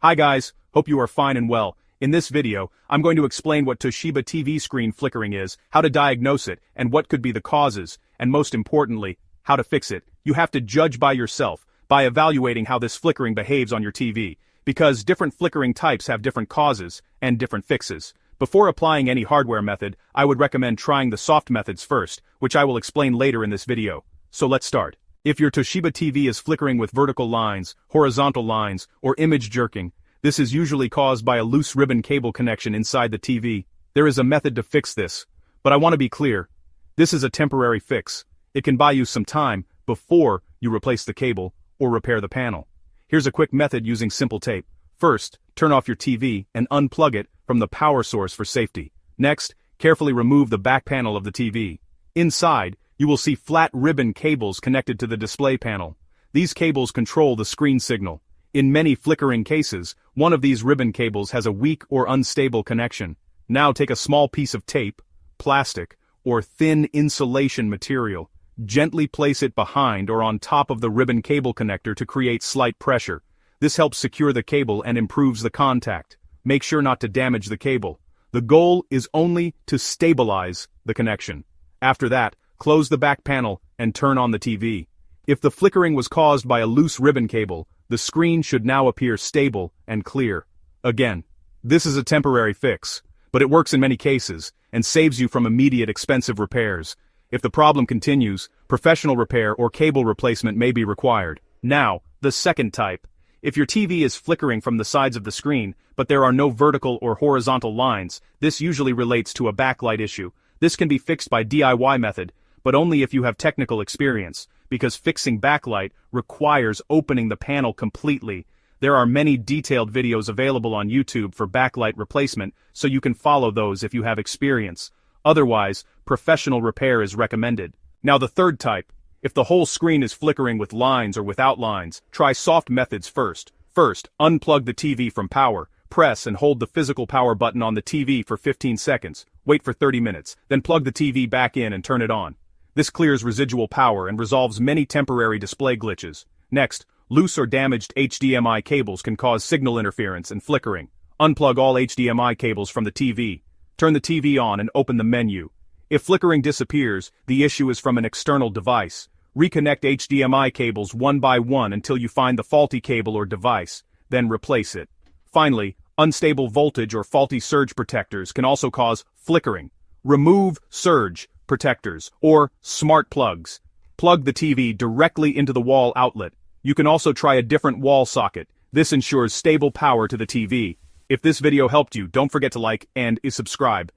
Hi guys, hope you are fine and well. In this video, I'm going to explain what Toshiba TV screen flickering is, how to diagnose it, and what could be the causes, and most importantly, how to fix it. You have to judge by yourself, by evaluating how this flickering behaves on your TV, because different flickering types have different causes, and different fixes. Before applying any hardware method, I would recommend trying the soft methods first, which I will explain later in this video. So let's start. If your Toshiba TV is flickering with vertical lines, horizontal lines, or image jerking, this is usually caused by a loose ribbon cable connection inside the TV. There is a method to fix this, but I want to be clear. This is a temporary fix. It can buy you some time before you replace the cable or repair the panel. Here's a quick method using simple tape. First, turn off your TV and unplug it from the power source for safety. Next, carefully remove the back panel of the TV. Inside, you will see flat ribbon cables connected to the display panel. These cables control the screen signal. In many flickering cases, one of these ribbon cables has a weak or unstable connection. Now take a small piece of tape, plastic, or thin insulation material. Gently place it behind or on top of the ribbon cable connector to create slight pressure. This helps secure the cable and improves the contact. Make sure not to damage the cable. The goal is only to stabilize the connection. After that, close the back panel and turn on the TV. If the flickering was caused by a loose ribbon cable, the screen should now appear stable and clear. Again, this is a temporary fix, but it works in many cases and saves you from immediate expensive repairs. If the problem continues, professional repair or cable replacement may be required. Now, the second type. If your TV is flickering from the sides of the screen, but there are no vertical or horizontal lines, this usually relates to a backlight issue. This can be fixed by DIY method, but only if you have technical experience, because fixing backlight requires opening the panel completely. There are many detailed videos available on YouTube for backlight replacement, so you can follow those if you have experience. Otherwise, professional repair is recommended. Now the third type. If the whole screen is flickering with lines or without lines, try soft methods first. First, unplug the TV from power. Press and hold the physical power button on the TV for 15 seconds. Wait for 30 minutes, then plug the TV back in and turn it on. This clears residual power and resolves many temporary display glitches. Next, loose or damaged HDMI cables can cause signal interference and flickering. Unplug all HDMI cables from the TV. Turn the TV on and open the menu. If flickering disappears, the issue is from an external device. Reconnect HDMI cables one by one until you find the faulty cable or device, then replace it. Finally, unstable voltage or faulty surge protectors can also cause flickering. Remove surge protectors or smart plugs. Plug the TV directly into the wall outlet. You can also try a different wall socket. This ensures stable power to the TV. If this video helped you, don't forget to like and subscribe.